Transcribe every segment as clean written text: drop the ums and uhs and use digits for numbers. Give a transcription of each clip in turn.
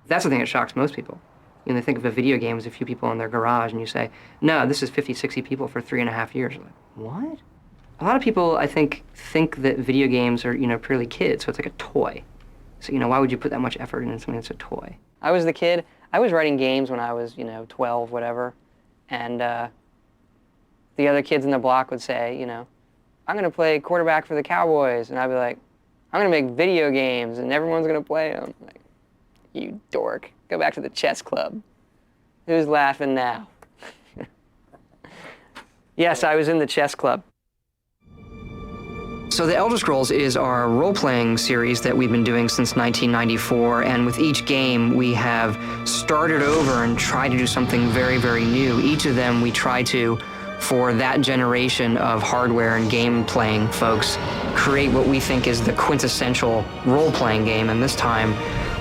That's the thing that shocks most people. You know, they think of a video game as a few people in their garage, and you say, no, this is 50, 60 people for 3.5 years. You're like, what? A lot of people, I think that video games are, purely kids, so it's like a toy. So, why would you put that much effort into something that's a toy? I was the kid. I was writing games when I was, 12, whatever, and the other kids in the block would say, I'm going to play quarterback for the Cowboys, and I'd be like, I'm going to make video games, and everyone's going to play them. Like, you dork. Go back to the chess club. Who's laughing now? Yes, I was in the chess club. So the Elder Scrolls is our role-playing series that we've been doing since 1994, and with each game we have started over and tried to do something very, very new. Each of them we try to, for that generation of hardware and game-playing folks, create what we think is the quintessential role-playing game, and this time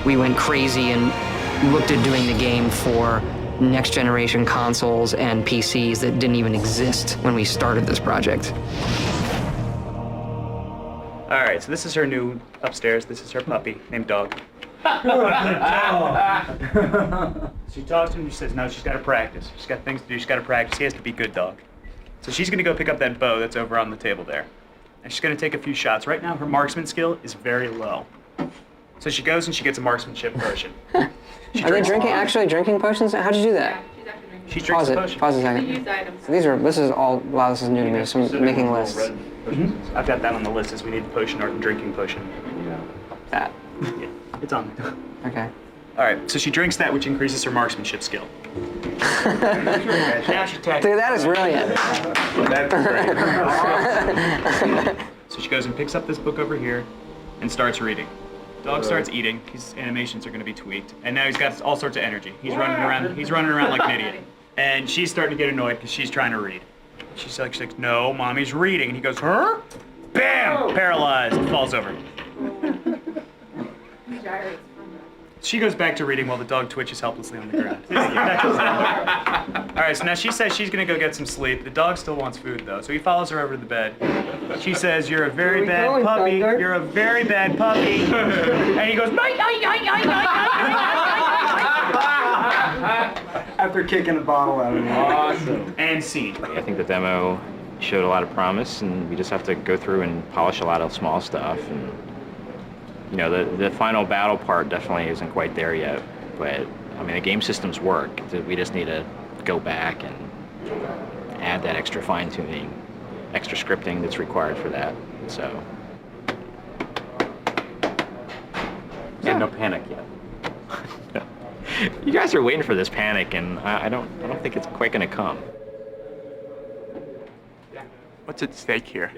we went crazy and looked at doing the game for next-generation consoles and PCs that didn't even exist when we started this project. All right, so this is her new upstairs. This is her puppy named Dog. She talks to him, she says, no, she's got to practice. She's got things to do, she's got to practice. He has to be good Dog. So she's going to go pick up that bow that's over on the table there. And she's going to take a few shots. Right now, her marksman skill is very low. So she goes and she gets a marksmanship potion. Are they actually drinking potions? How'd you do that? She's actually drinking. She drinks the potion. Pause a second. Used items. So this is all, wow, this is new to me, so I'm making lists. I've got that on the list as we need the potion or drinking potion. That. Yeah, it's on there. Okay. All right, so she drinks that, which increases her marksmanship skill. Now she attacks. Dude, that is brilliant. So she goes and picks up this book over here and starts reading. Dog starts eating. His animations are going to be tweaked, and now he's got all sorts of energy. He's running around. He's running around like an idiot, and she's starting to get annoyed because she's trying to read. She's like, no, mommy's reading, and he goes, huh? Bam! Paralyzed. Falls over. She goes back to reading while the dog twitches helplessly on the ground. All right, so now she says she's gonna go get some sleep. The dog still wants food though, so he follows her over to the bed. She says, "You're a very bad puppy. You're a very bad puppy." And he goes, after kicking a bottle out of him. Awesome. And scene. I think the demo showed a lot of promise, and we just have to go through and polish a lot of small stuff. And the final battle part definitely isn't quite there yet, but I mean the game systems work. We just need to go back and add that extra fine-tuning, extra scripting that's required for that. So And no panic yet. you guys are waiting for this panic, and I don't think it's quite gonna come. What's at stake here?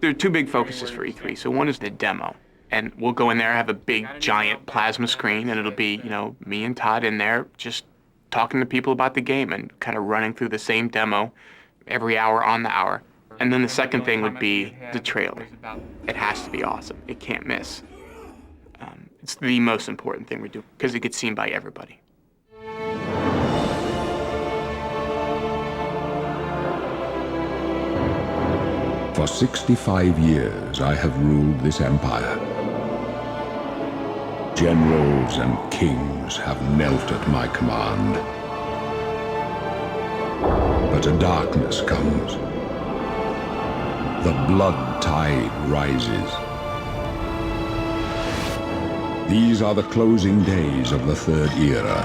There are two big focuses for E3. So one is the demo, and we'll go in there, have a big giant plasma screen, and it'll be, me and Todd in there just talking to people about the game and kind of running through the same demo every hour on the hour. And then the second thing would be the trailer. It has to be awesome. It can't miss. It's the most important thing we do because it gets seen by everybody. For 65 years, I have ruled this empire. Generals and kings have knelt at my command. But a darkness comes. The blood tide rises. These are the closing days of the Third Era.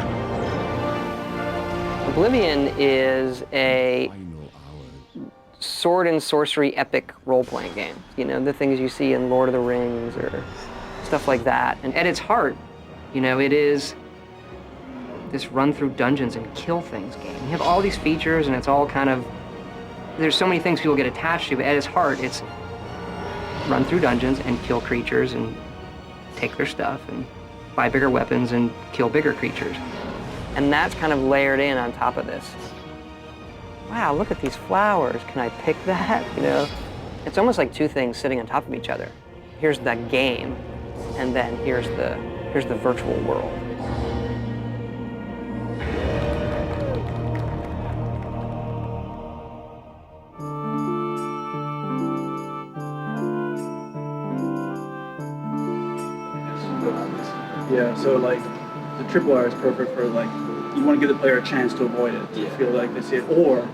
Oblivion is a sword and sorcery epic role-playing game. The things you see in Lord of the Rings or stuff like that. And at its heart, it is this run through dungeons and kill things game. You have all these features and it's all kind of, there's so many things people get attached to, but at its heart, it's run through dungeons and kill creatures and take their stuff and buy bigger weapons and kill bigger creatures. And that's kind of layered in on top of this. Wow, look at these flowers. Can I pick that? It's almost like two things sitting on top of each other. Here's the game, and then here's the virtual world. Yeah, so like the triple R is perfect for like, you want to give the player a chance to avoid it, to feel like they see it, or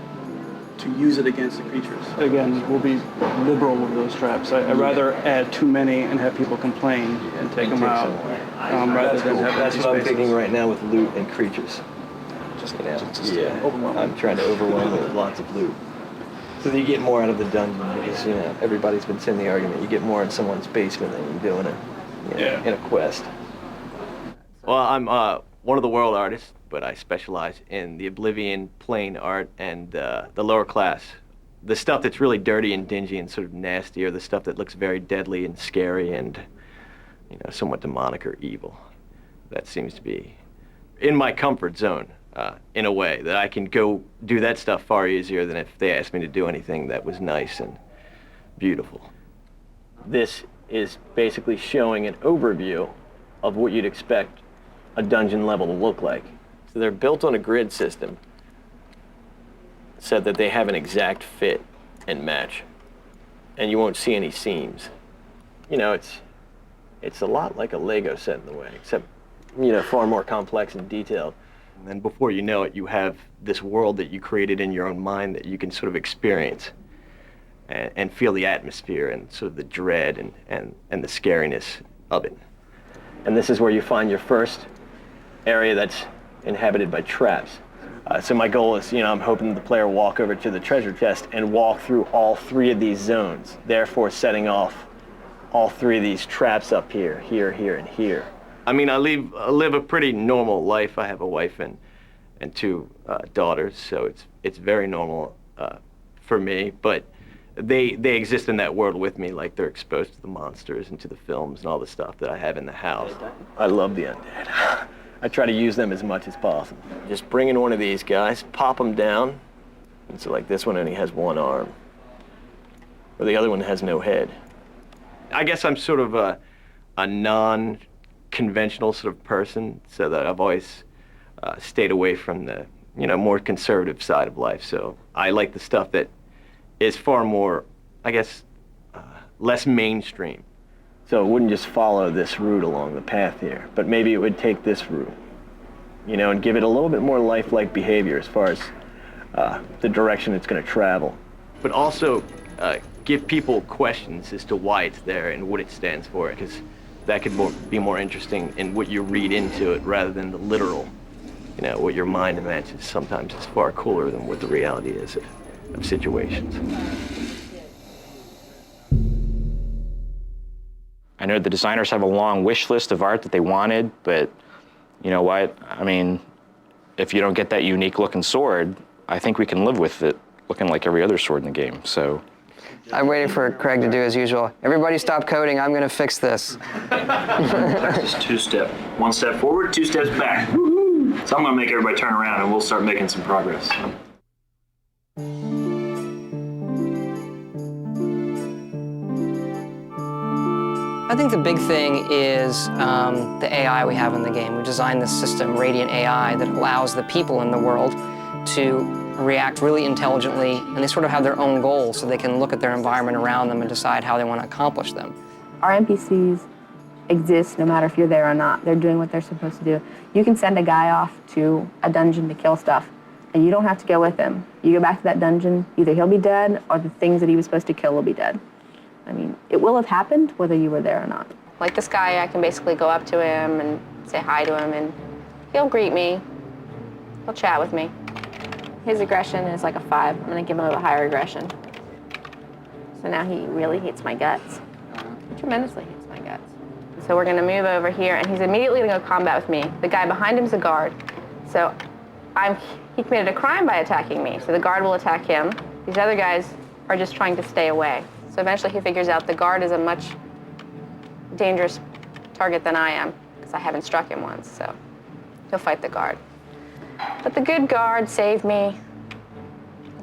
to use it against the creatures. Again, we'll be liberal with those traps. I'd rather add too many and have people complain and take them out, rather than have That's empty what I'm spaces. thinking right now with loot and creatures. Overwhelming. I'm trying to overwhelm it with lots of loot. So that you get more out of the dungeon, because, everybody's been saying the argument, you get more in someone's basement than you do in a quest. Well, I'm one of the world artists, but I specialize in the Oblivion plane art and the lower class. The stuff that's really dirty and dingy and sort of nasty, or the stuff that looks very deadly and scary and, somewhat demonic or evil. That seems to be in my comfort zone, in a way, that I can go do that stuff far easier than if they asked me to do anything that was nice and beautiful. This is basically showing an overview of what you'd expect a dungeon level to look like. So they're built on a grid system, so that they have an exact fit and match, and you won't see any seams. It's a lot like a Lego set in a way, except, far more complex and detailed. And then before you know it, you have this world that you created in your own mind that you can sort of experience and feel the atmosphere and sort of the dread and the scariness of it. And this is where you find your first area that's inhabited by traps. So my goal is, I'm hoping the player walk over to the treasure chest and walk through all 3 of these zones, therefore setting off all 3 of these traps up here, here, and here. I mean, I live a pretty normal life. I have a wife and 2 daughters, so it's very normal for me. But they exist in that world with me, like they're exposed to the monsters and to the films and all the stuff that I have in the house. I love the undead. I try to use them as much as possible. Just bring in one of these guys, pop them down, and so like this one only has 1 arm, or the other one has no head. I guess I'm sort of a non-conventional sort of person, so that I've always stayed away from the more conservative side of life. So I like the stuff that is far more, I guess, less mainstream. So it wouldn't just follow this route along the path here, but maybe it would take this route, and give it a little bit more lifelike behavior as far as the direction it's going to travel. But also give people questions as to why it's there and what it stands for, because that could be more interesting in what you read into it rather than the literal. What your mind imagines sometimes is far cooler than what the reality is of situations. I know the designers have a long wish list of art that they wanted, but you know what? I mean, if you don't get that unique looking sword, I think we can live with it looking like every other sword in the game, so. I'm waiting for Craig to do as usual. Everybody stop coding, I'm gonna fix this. Just 2-step. 1 step forward, 2 steps back. Woo-hoo! So I'm gonna make everybody turn around and we'll start making some progress. I think the big thing is the AI we have in the game. We designed this system, Radiant AI, that allows the people in the world to react really intelligently, and they sort of have their own goals, so they can look at their environment around them and decide how they want to accomplish them. Our NPCs exist no matter if you're there or not. They're doing what they're supposed to do. You can send a guy off to a dungeon to kill stuff, and you don't have to go with him. You go back to that dungeon, either he'll be dead or the things that he was supposed to kill will be dead. I mean, it will have happened whether you were there or not. Like this guy, I can basically go up to him and say hi to him, and he'll greet me. He'll chat with me. His aggression is like a 5. I'm gonna give him a higher aggression. So now he really hates my guts. He tremendously hates my guts. So we're gonna move over here, and he's immediately gonna go combat with me. The guy behind him is a guard. So he committed a crime by attacking me, so the guard will attack him. These other guys are just trying to stay away. So eventually he figures out the guard is a much dangerous target than I am, because I haven't struck him once, so he'll fight the guard. But the good guard saved me,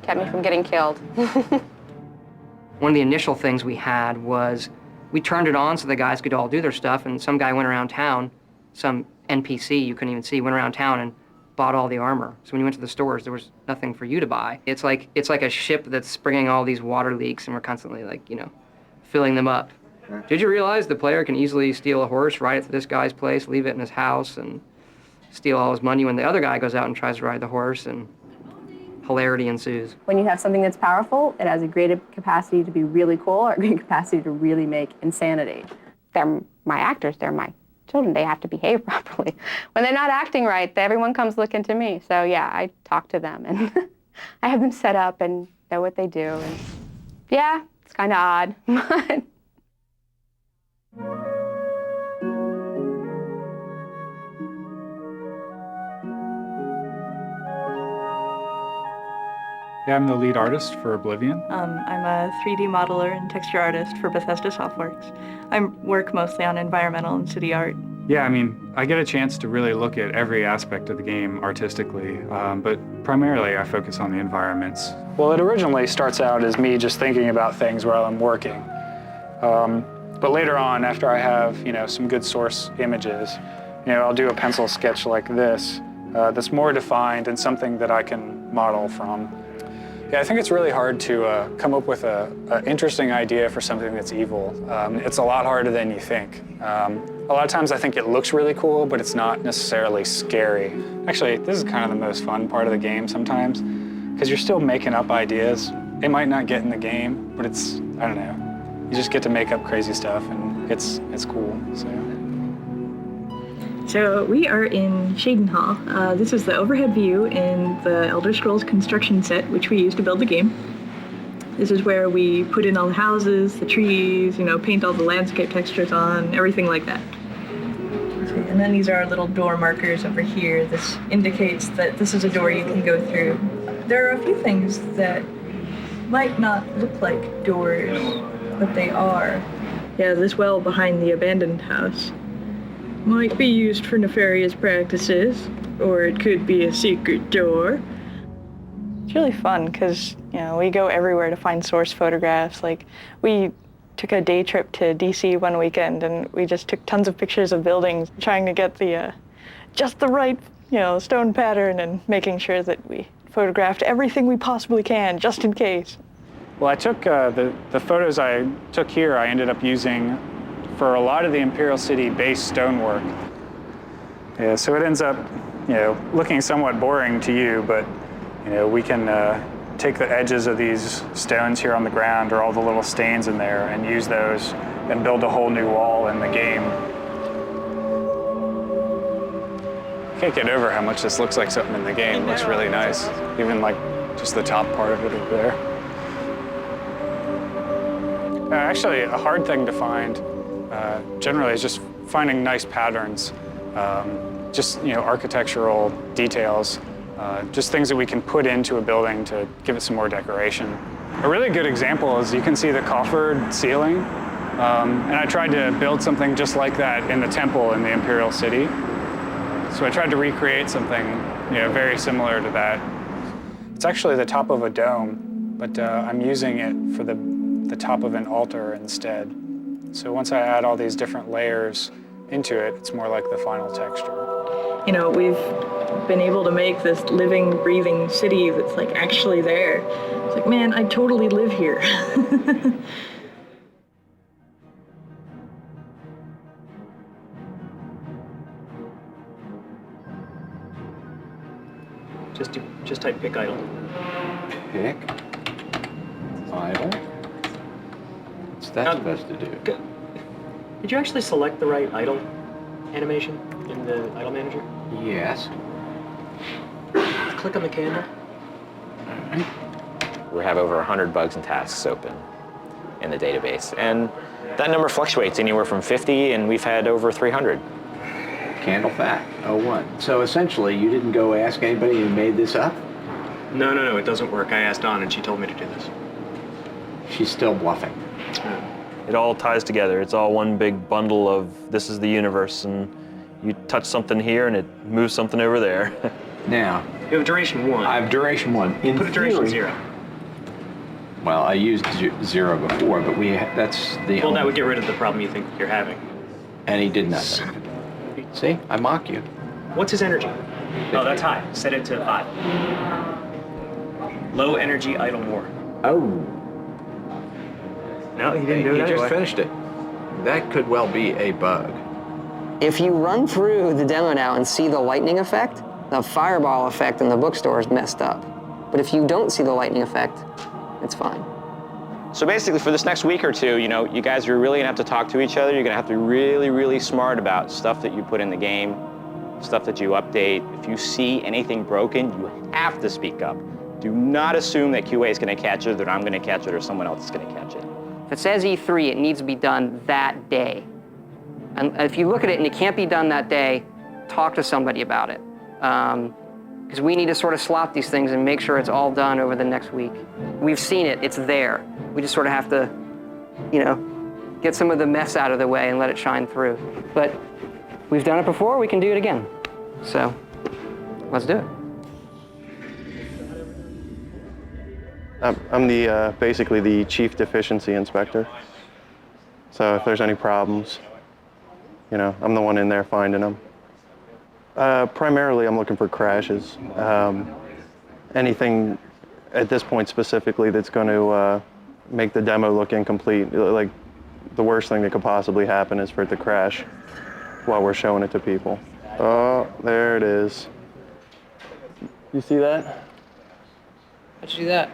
kept me from getting killed. One of the initial things we had was we turned it on so the guys could all do their stuff, and some guy went around town, some NPC you couldn't even see, went around town and bought all the armor. So when you went to the stores, there was nothing for you to buy. It's like a ship that's bringing all these water leaks, and we're constantly filling them up. Did you realize the player can easily steal a horse, ride it to this guy's place, leave it in his house, and steal all his money when the other guy goes out and tries to ride the horse, and hilarity ensues? When you have something that's powerful, it has a great capacity to be really cool or a great capacity to really make insanity. They're my actors, they're my children, they have to behave properly. When they're not acting right, everyone comes looking to me. So yeah, I talk to them and I have them set up and know what they do. And yeah, it's kind of odd, but Yeah, I'm the lead artist for Oblivion. I'm a 3D modeler and texture artist for Bethesda Softworks. I work mostly on environmental and city art. Yeah, I mean, I get a chance to really look at every aspect of the game artistically, but primarily I focus on the environments. Well, it originally starts out as me just thinking about things while I'm working. But later on, after I have, some good source images, I'll do a pencil sketch like this that's more defined and something that I can model from. Yeah, I think it's really hard to come up with an interesting idea for something that's evil. It's a lot harder than you think. A lot of times I think it looks really cool, but it's not necessarily scary. Actually, this is kind of the most fun part of the game sometimes, because you're still making up ideas. It might not get in the game, but it's, I don't know, you just get to make up crazy stuff, and it's cool, so. So we are in Shaden Hall. This is the overhead view in the Elder Scrolls construction set, which we use to build the game. This is where we put in all the houses, the trees, paint all the landscape textures on, everything like that. And then these are our little door markers over here. This indicates that this is a door you can go through. There are a few things that might not look like doors, but they are. Yeah, this well behind the abandoned house might be used for nefarious practices, or it could be a secret door. It's really fun because, we go everywhere to find source photographs. Like, we took a day trip to DC one weekend and we just took tons of pictures of buildings, trying to get the just the right, stone pattern and making sure that we photographed everything we possibly can, just in case. Well, I took the photos I took here, I ended up using for a lot of the Imperial City base stonework. Yeah, so it ends up, looking somewhat boring to you, but, we can take the edges of these stones here on the ground or all the little stains in there and use those and build a whole new wall in the game. Can't get over how much this looks like something in the game. It looks really nice, even like just the top part of it over there. Actually, a hard thing to find generally is just finding nice patterns, just architectural details, just things that we can put into a building to give it some more decoration. A really good example is you can see the coffered ceiling, and I tried to build something just like that in the temple in the Imperial City. So I tried to recreate something very similar to that. It's actually the top of a dome, but I'm using it for the top of an altar instead. So once I add all these different layers into it, it's more like the final texture. We've been able to make this living, breathing city that's like actually there. It's like, man, I totally live here. Just type pick idle. Pick idle. What's that supposed to do? Did you actually select the right idle animation in the idle manager? Yes. Click on the candle. All right. We have over 100 bugs and tasks open in the database, and that number fluctuates anywhere from 50, and we've had over 300. Candle fact, 01. So essentially, you didn't go ask anybody who made this up? No, it doesn't work. I asked Dawn and she told me to do this. She's still bluffing. It all ties together. It's all one big bundle of this is the universe, and you touch something here and it moves something over there. Now, you have duration 1. I have duration 1. In put a duration 0. Well, I used 0 before, but that's the Well, that would get rid of the problem you think you're having. And he did nothing. See, I mock you. What's his energy? Oh, that's high. Set it to high. Low energy, idle more. Oh. No, he didn't do it anyway. He just finished it. that could well be a bug. If you run through the demo now and see the lightning effect, the fireball effect in the bookstore is messed up. But if you don't see the lightning effect, it's fine. So basically for this next week or two, you guys are really gonna have to talk to each other. You're gonna have to be really, really smart about stuff that you put in the game, stuff that you update. If you see anything broken, you have to speak up. Do not assume that QA is gonna catch it, that I'm gonna catch it, or someone else is gonna catch it. If it says E3, it needs to be done that day. And if you look at it and it can't be done that day, talk to somebody about it. Because we need to sort of slot these things and make sure it's all done over the next week. We've seen it, it's there. We just sort of have to, get some of the mess out of the way and let it shine through. But we've done it before, we can do it again. So, let's do it. I'm basically the chief deficiency inspector. So if there's any problems, I'm the one in there finding them. Primarily, I'm looking for crashes. Anything at this point specifically that's going to make the demo look incomplete. Like, the worst thing that could possibly happen is for it to crash while we're showing it to people. Oh, there it is. You see that? How'd you do that?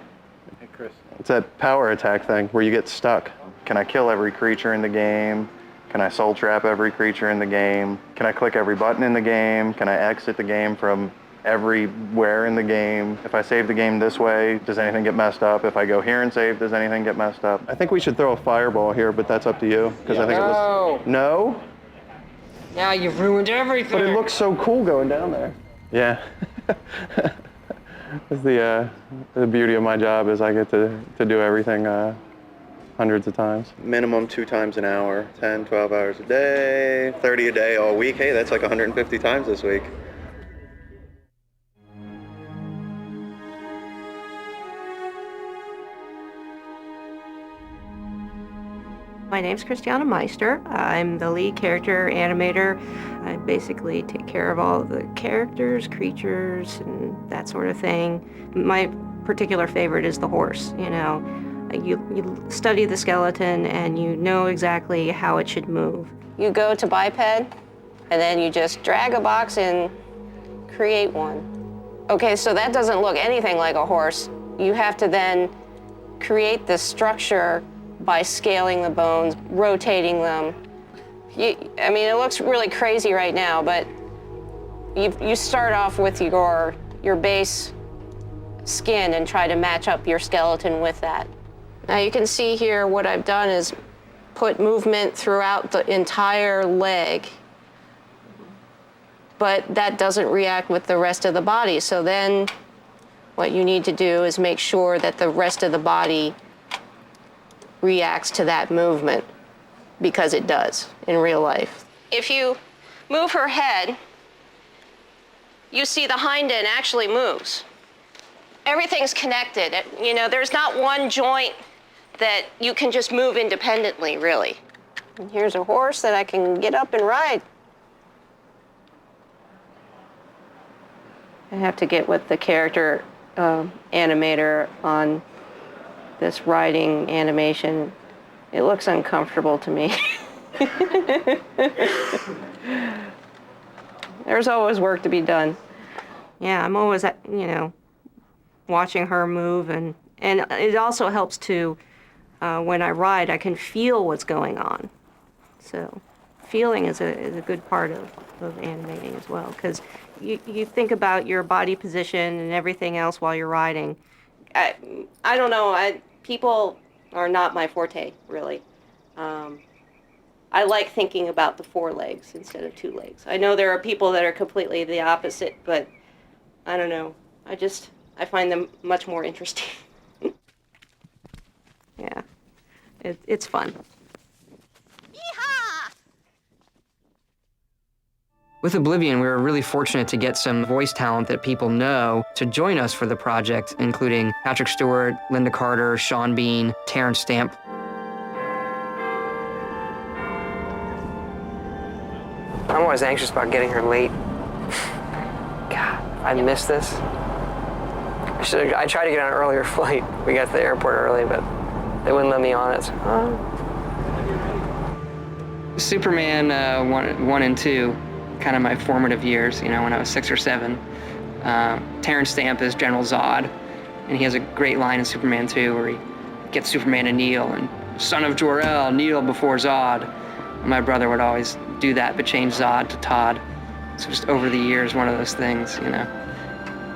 Hey, Chris. It's that power attack thing where you get stuck. Can I kill every creature in the game? Can I soul trap every creature in the game? Can I click every button in the game? Can I exit the game from everywhere in the game? If I save the game this way, does anything get messed up? If I go here and save, does anything get messed up? I think we should throw a fireball here, but that's up to you. Because I think it was... No? Now you've ruined everything. But it looks so cool going down there. Yeah. That's the beauty of my job is I get to do everything hundreds of times. Minimum 2 times an hour, 10, 12 hours a day, 30 a day all week. Hey, that's like 150 times this week. My name's Christiana Meister. I'm the lead character animator. I basically take care of all of the characters, creatures, and that sort of thing. My particular favorite is the horse, You study the skeleton and you know exactly how it should move. You go to biped, and then you just drag a box and create one. Okay, so that doesn't look anything like a horse. You have to then create the structure by scaling the bones, rotating them. It looks really crazy right now, but you start off with your base skin and try to match up your skeleton with that. Now you can see here what I've done is put movement throughout the entire leg, but that doesn't react with the rest of the body. So then what you need to do is make sure that the rest of the body reacts to that movement, because it does in real life. If you move her head, you see the hind end actually moves. Everything's connected. There's not one joint that you can just move independently, really. And here's a horse that I can get up and ride. I have to get with the character animator on this riding animation. It looks uncomfortable to me. There's always work to be done. Yeah, I'm always, watching her move, and it also helps to, when I ride, I can feel what's going on. So feeling is a good part of animating as well, because you think about your body position and everything else while you're riding. I don't know, people are not my forte, really. I like thinking about the 4 legs instead of 2 legs. I know there are people that are completely the opposite, but I don't know. I find them much more interesting. Yeah, it's fun. With Oblivion, we were really fortunate to get some voice talent that people know to join us for the project, including Patrick Stewart, Linda Carter, Sean Bean, Terrence Stamp. I'm always anxious about getting her late. God, I missed this. I tried to get on an earlier flight. We got to the airport early, but they wouldn't let me on it. So, Superman 1 and 2, kind of my formative years, you know, when I was 6 or 7. Terrence Stamp is General Zod, and he has a great line in Superman 2 where he gets Superman to kneel, and son of Jor-El, kneel before Zod. And my brother would always do that, but change Zod to Todd. So just over the years, one of those things, you know,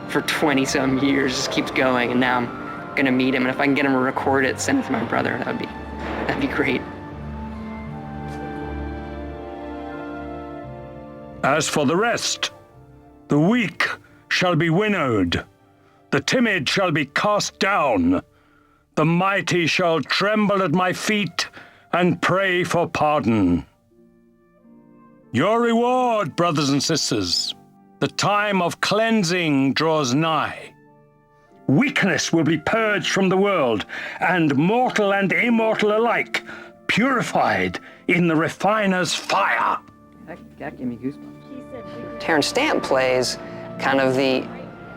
for 20-some years, just keeps going, and now I'm gonna meet him, and if I can get him to record it, send it to my brother, that'd be great. As for the rest, the weak shall be winnowed, the timid shall be cast down, the mighty shall tremble at my feet and pray for pardon. Your reward, brothers and sisters, the time of cleansing draws nigh. Weakness will be purged from the world, and mortal and immortal alike purified in the refiner's fire. That gave me goosebumps. Terrence Stamp plays kind of the,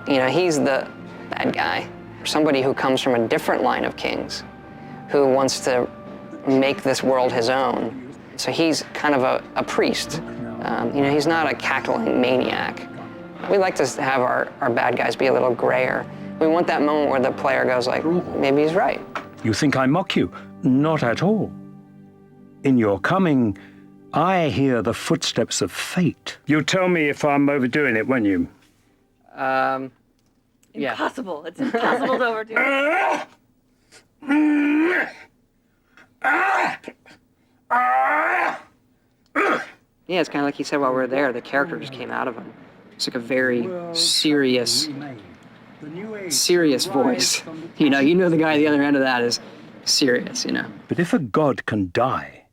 you know, he's the bad guy. Somebody who comes from a different line of kings, who wants to make this world his own. So he's kind of a priest. You know, he's not a cackling maniac. We like to have our bad guys be a little grayer. We want that moment where the player goes like, maybe he's right. You think I mock you? Not at all. In your coming, I hear the footsteps of fate. You'll tell me if I'm overdoing it, won't you? Yeah. Impossible. It's impossible to overdo. Yeah, it's kind of like he said while we were there, the character just came out of him. It's like a very serious voice. You know the guy at the other end of that is serious, you know. But if a god can die,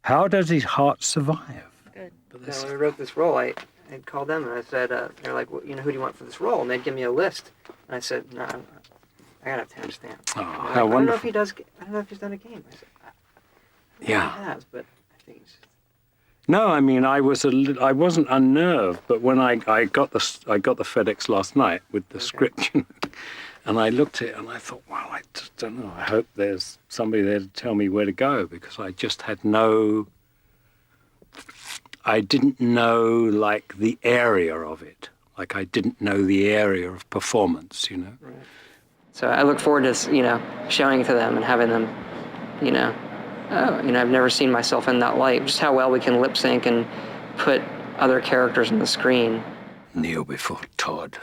how does his heart survive? Good. When we wrote this role, I called them and I said, they're like, well, you know, who do you want for this role? And they'd give me a list. And I said, no, I gotta have Terrence Stamp. Oh, like, how I don't know wonderful. if he does. I don't know if he's done a game. I said, Yeah. He has, but I think he's. No, I mean, I wasn't unnerved, but when I got the FedEx last night with the script, and I looked at it and I thought, well, I just don't know. I hope there's somebody there to tell me where to go, because I just had I didn't know, like, the area of it. Like, I didn't know the area of performance, you know. Right. So I look forward to, you know, showing it to them and having them, you know, oh, you know, I've never seen myself in that light. Just how well we can lip sync and put other characters on the screen. Kneel before Todd.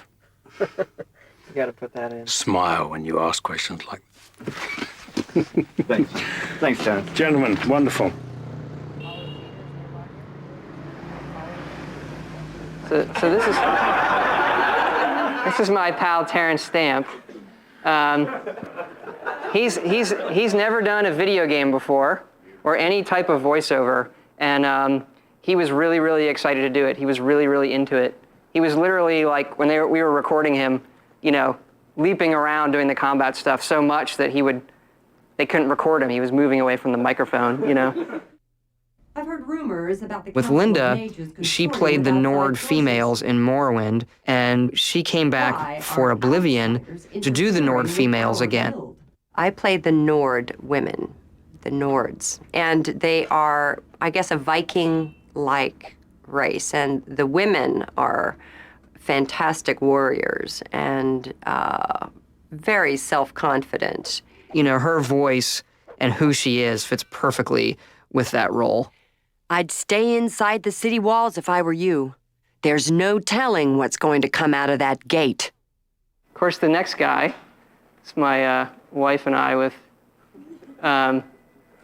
You got to put that in. Smile when you ask questions like Thanks. Thanks, Terrence. Gentlemen, wonderful. So this is my pal Terrence Stamp. He's never done a video game before or any type of voiceover, and he was really, really excited to do it. He was really, really into it. He was literally like, when we were recording him, you know, leaping around doing the combat stuff so much that they couldn't record him. He was moving away from the microphone, you know. I've heard rumors about the With Council of Linda, Mages she consorting played the with Nord outside females in Morrowind, and she came back for Oblivion to do the Nord females again. I played the Nord women, the Nords, and they are, I guess, a Viking-like race, and the women are fantastic warriors and very self-confident. You know, her voice and who she is fits perfectly with that role. I'd stay inside the city walls if I were you. There's no telling what's going to come out of that gate. Of course, the next guy, it's my wife and I with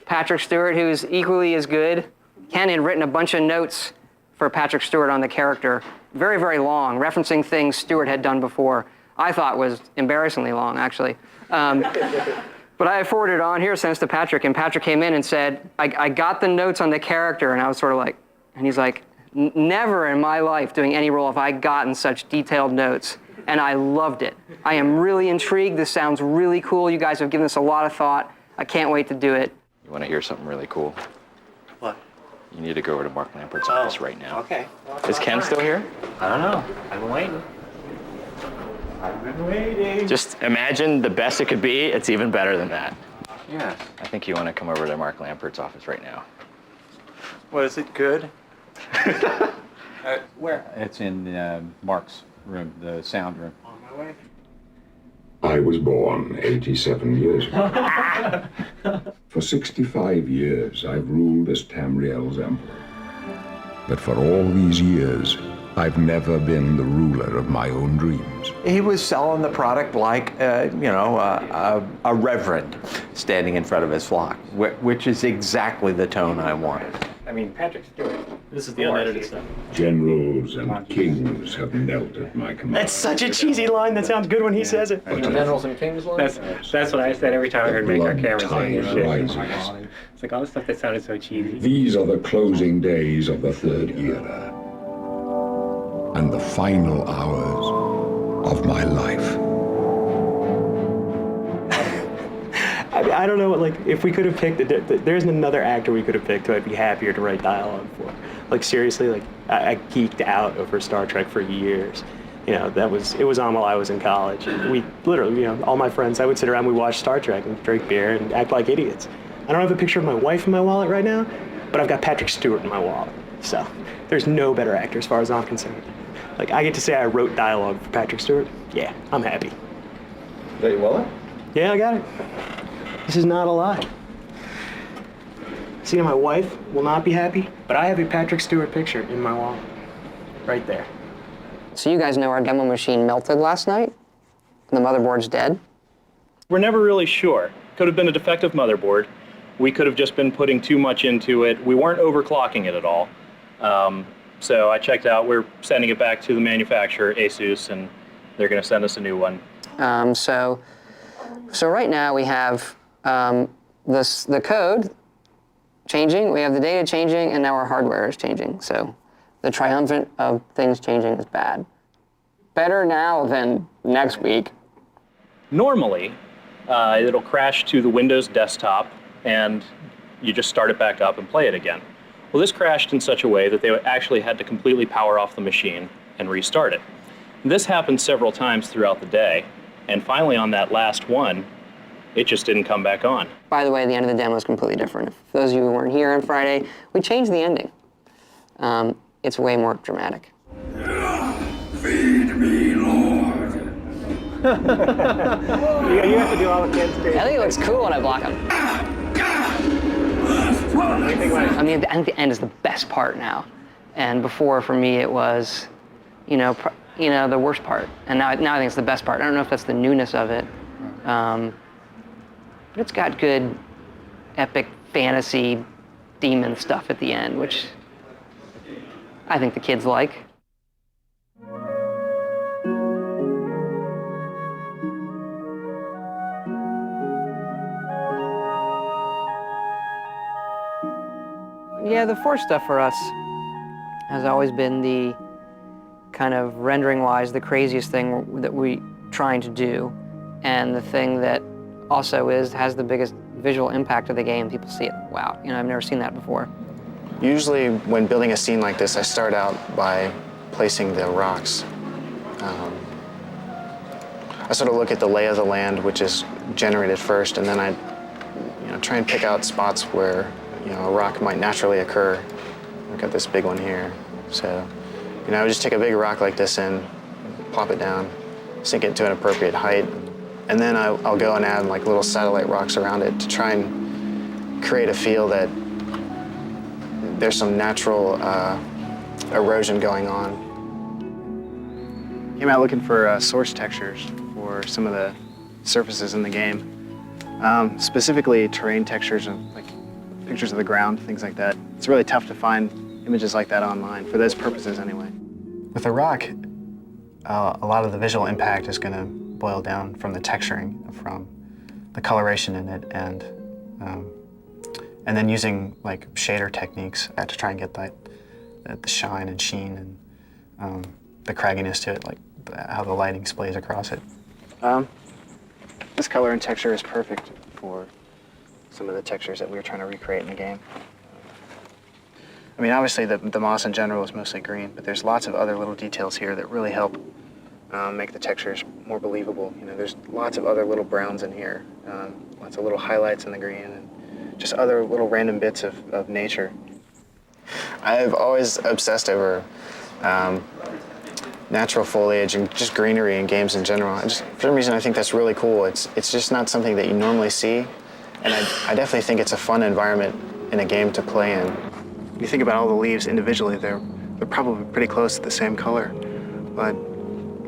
Patrick Stewart, who's equally as good. Ken had written a bunch of notes for Patrick Stewart on the character, very, very long, referencing things Stewart had done before. I thought was embarrassingly long, actually. But I forwarded it on here, sent it to Patrick, and Patrick came in and said, I got the notes on the character, and I was sort of like, and he's like, never in my life doing any role have I gotten such detailed notes, and I loved it. I am really intrigued. This sounds really cool. You guys have given this a lot of thought. I can't wait to do it. You want to hear something really cool? What? You need to go over to Mark Lampert's office right now. Okay. Is Ken still here? I don't know. I've been waiting. I've been waiting. Just imagine the best it could be. It's even better than that. Yes. I think you want to come over to Mark Lampert's office right now. What, is it good? Where? It's in Mark's room, the sound room. On my way. I was born 87 years ago. For 65 years, I've ruled as Tamriel's emperor. But for all these years, I've never been the ruler of my own dreams. He was selling the product like, a reverend standing in front of his flock, which is exactly the tone I wanted. I mean, Patrick Stewart. This is the unedited stuff. Generals and kings have knelt at my command. That's such a cheesy line. That sounds good when he says it. Generals and Kings line? That's what I said every time I heard Make Our Camera saying this shit. It's like all the stuff that sounded so cheesy. These are the closing days of the Third Era. And the final hours of my life. I don't know, like, if we could have picked, there's another actor we could have picked who I'd be happier to write dialogue for. Like, seriously, like, I geeked out over Star Trek for years. You know, it was on while I was in college. We literally, all my friends, I would sit around, we watch Star Trek and drink beer and act like idiots. I don't have a picture of my wife in my wallet right now, but I've got Patrick Stewart in my wallet. So, there's no better actor as far as I'm concerned. Like, I get to say I wrote dialogue for Patrick Stewart. Yeah, I'm happy. Got your wallet? Yeah, I got it. This is not a lie. See, my wife will not be happy, but I have a Patrick Stewart picture in my wallet. Right there. So you guys know our demo machine melted last night? And the motherboard's dead? We're never really sure. Could have been a defective motherboard. We could have just been putting too much into it. We weren't overclocking it at all. So I checked out. We're sending it back to the manufacturer, Asus, and they're going to send us a new one. So right now we have the code changing, we have the data changing, and now our hardware is changing. So the triumvirate of things changing is bad. Better now than next week. Normally, it'll crash to the Windows desktop, and you just start it back up and play it again. Well, this crashed in such a way that they actually had to completely power off the machine and restart it. This happened several times throughout the day, and finally on that last one, it just didn't come back on. By the way, the end of the demo is completely different. For those of you who weren't here on Friday, we changed the ending. It's way more dramatic. Feed me, Lord. You have to do all the kids' crazy. I think it looks cool when I block him. I mean, I think the end is the best part now. And before, for me, it was, the worst part. And now I think it's the best part. I don't know if that's the newness of it. But it's got good, epic fantasy demon stuff at the end, which I think the kids like. Yeah, the Force stuff for us has always been the kind of rendering-wise the craziest thing that we're trying to do, and the thing that also has the biggest visual impact of the game. People see it, wow, I've never seen that before. Usually when building a scene like this, I start out by placing the rocks. I sort of look at the lay of the land, which is generated first, and then I try and pick out spots where a rock might naturally occur. I've got this big one here. So, I would just take a big rock like this and plop it down, sink it to an appropriate height, and then I'll go and add like little satellite rocks around it to try and create a feel that there's some natural erosion going on. Came out looking for source textures for some of the surfaces in the game, specifically terrain textures and like pictures of the ground, things like that. It's really tough to find images like that online, for those purposes anyway. With a rock, a lot of the visual impact is going to boil down from the texturing, from the coloration in it, and then using like shader techniques to try and get the shine and sheen and the cragginess to it, like how the lighting splays across it. This color and texture is perfect for some of the textures that we were trying to recreate in the game. I mean, obviously the moss in general is mostly green, but there's lots of other little details here that really help make the textures more believable. There's lots of other little browns in here, lots of little highlights in the green, and just other little random bits of nature. I've always obsessed over natural foliage and just greenery in games in general. For some reason, I think that's really cool. It's just not something that you normally see, and I definitely think it's a fun environment in a game to play in. You think about all the leaves individually, they're probably pretty close to the same color, but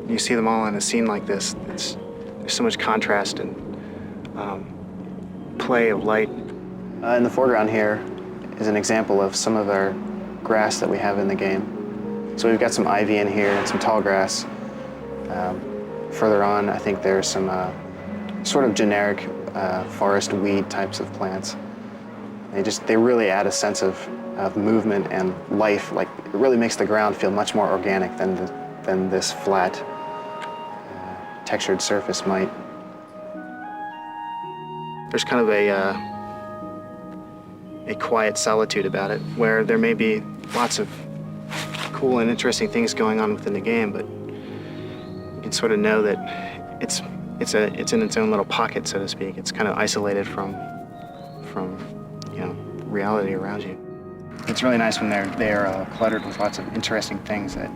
you see them all in a scene like this. There's so much contrast and play of light. In the foreground here is an example of some of our grass that we have in the game. So we've got some ivy in here and some tall grass. Further on, I think there's some sort of generic forest weed types of plants. They really add a sense of movement and life. Like, it really makes the ground feel much more organic than this flat, textured surface might. There's kind of a quiet solitude about it, where there may be lots of cool and interesting things going on within the game, but you can sort of know that it's in its own little pocket, so to speak. It's kind of isolated from reality around you. It's really nice when they're cluttered with lots of interesting things that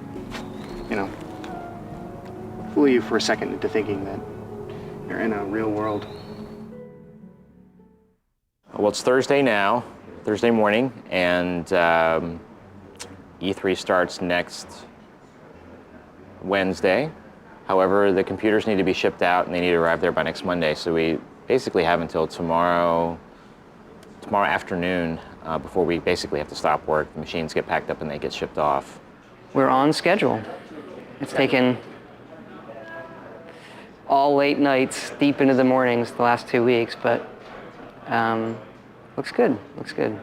fool you for a second into thinking that you're in a real world. Well, it's Thursday now, Thursday morning, and E3 starts next Wednesday. However, the computers need to be shipped out and they need to arrive there by next Monday. So we basically have until tomorrow afternoon before we basically have to stop work. The machines get packed up and they get shipped off. We're on schedule. It's taken all late nights, deep into the mornings the last 2 weeks, but looks good, looks good.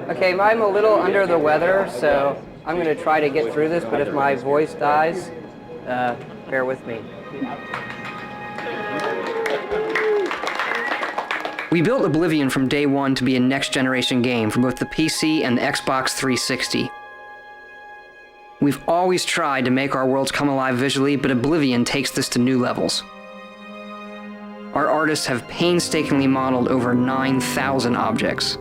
Okay, I'm a little under the weather, so I'm going to try to get through this, but if my voice dies, bear with me. We built Oblivion from day one to be a next-generation game for both the PC and the Xbox 360. We've always tried to make our worlds come alive visually, but Oblivion takes this to new levels. Our artists have painstakingly modeled over 9,000 objects.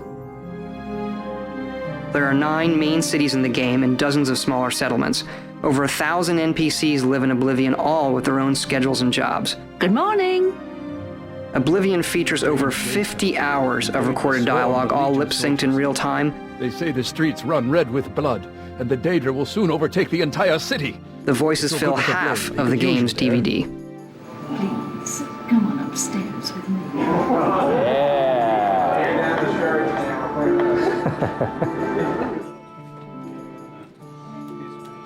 There are 9 main cities in the game and dozens of smaller settlements. Over 1,000 NPCs live in Oblivion, all with their own schedules and jobs. Good morning! Oblivion features over 50 hours of recorded dialogue, all lip-synced in real time. They say the streets run red with blood, and the Daedra will soon overtake the entire city. The voices fill half of the game's DVD. Please, come on upstairs with me.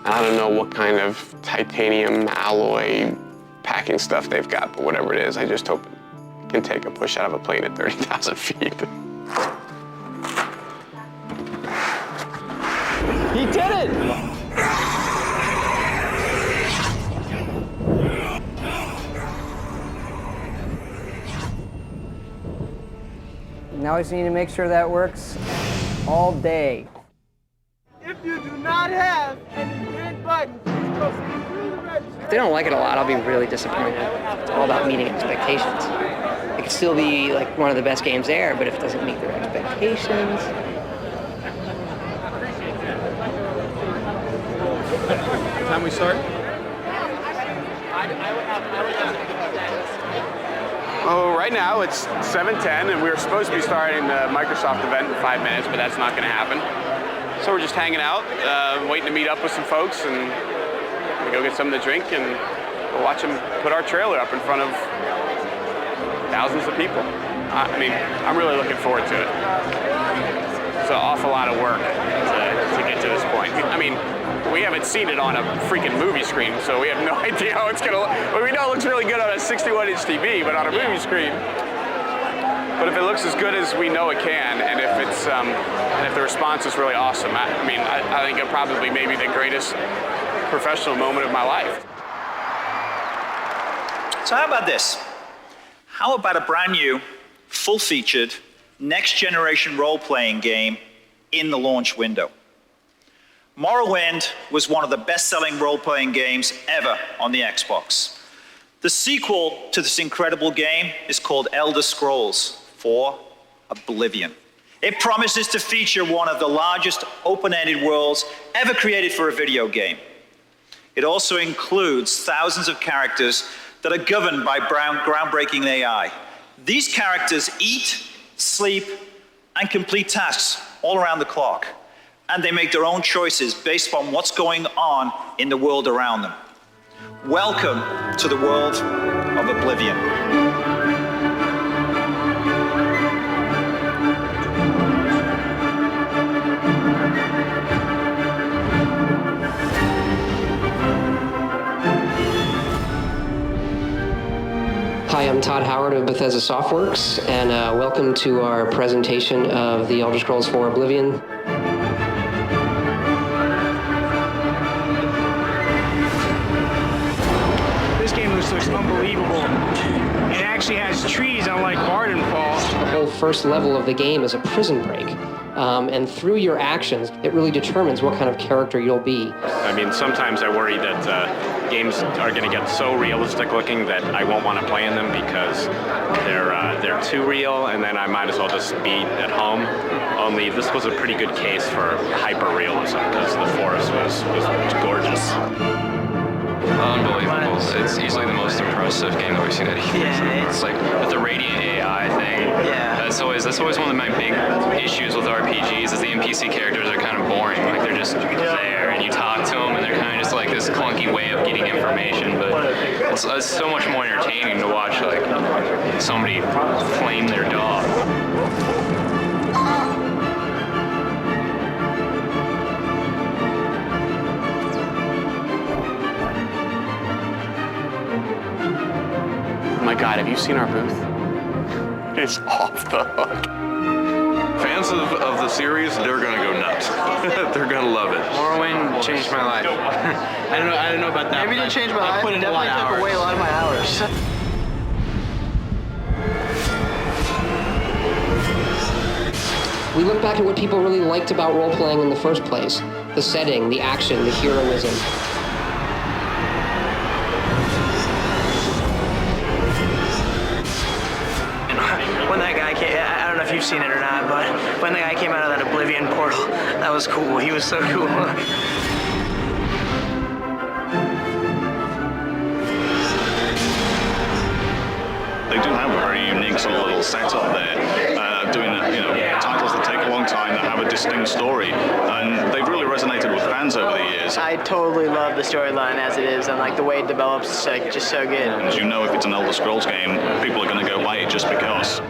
I don't know what kind of titanium alloy packing stuff they've got, but whatever it is, I just hope it can take a push out of a plane at 30,000 feet. He did it! Now I just need to make sure that works all day. If you do not have any red buttons, proceed through the register. If they don't like it a lot, I'll be really disappointed. It's all about meeting expectations. It could still be like one of the best games there, but if it doesn't meet their expectations. Time we start? Oh, right now it's 7:10, and we were supposed to be starting the Microsoft event in 5 minutes, but that's not going to happen. So we're just hanging out, waiting to meet up with some folks, and we go get something to drink, and we'll watch them put our trailer up in front of thousands of people. I mean, I'm really looking forward to it. It's an awful lot of work to get to this point. I mean, we haven't seen it on a freaking movie screen, so we have no idea how it's gonna look. Well, we know it looks really good on a 61-inch TV, but on a movie screen. But if it looks as good as we know it can, and if it's and if the response is really awesome, I think it'll probably maybe the greatest professional moment of my life. So how about this? How about a brand new, full-featured, next-generation role-playing game in the launch window? Morrowind was one of the best-selling role-playing games ever on the Xbox. The sequel to this incredible game is called Elder ScrollsIV: Oblivion. It promises to feature one of the largest open-ended worlds ever created for a video game. It also includes thousands of characters that are governed by groundbreaking AI. These characters eat, sleep, and complete tasks all around the clock. And they make their own choices based on what's going on in the world around them. Welcome to the world of Oblivion. Hi, I'm Todd Howard of Bethesda Softworks, and welcome to our presentation of the Elder Scrolls IV Oblivion. This game looks unbelievable. It actually has trees, unlike Vardenfall. The whole first level of the game is a prison break. And through your actions, it really determines what kind of character you'll be. I mean, sometimes I worry that games are going to get so realistic looking that I won't want to play in them because they're too real, and then I might as well just be at home. Only this was a pretty good case for hyper-realism because the forest was gorgeous. Unbelievable. It's easily the most impressive game that we've seen at E3. Yeah, it's like with the Radiant AI thing. Yeah. That's always one of my big issues with RPGs is the NPC characters are kind of boring. Like they're just there and you talk to them and they're kind of just like this clunky way of getting information. But it's so much more entertaining to watch like somebody flame their dog. Oh my God, have you seen our booth? It's off the hook. Fans of the series, they're gonna go nuts. They're gonna love it. Morrowind changed my life. I don't know about that. Maybe it didn't change my life. It definitely took away a lot of my hours. We look back at what people really liked about role-playing in the first place. The setting, the action, the heroism. When that guy came, I don't know if you've seen it or not, but when the guy came out of that Oblivion portal, that was cool. He was so cool. They do have a very unique sort of little setup there, doing titles that take a long time, that have a distinct story, and they've really resonated with fans over the years. I totally love the storyline as it is, and like the way it develops is like just so good. As you know, if it's an Elder Scrolls game, people are going to go buy it just because.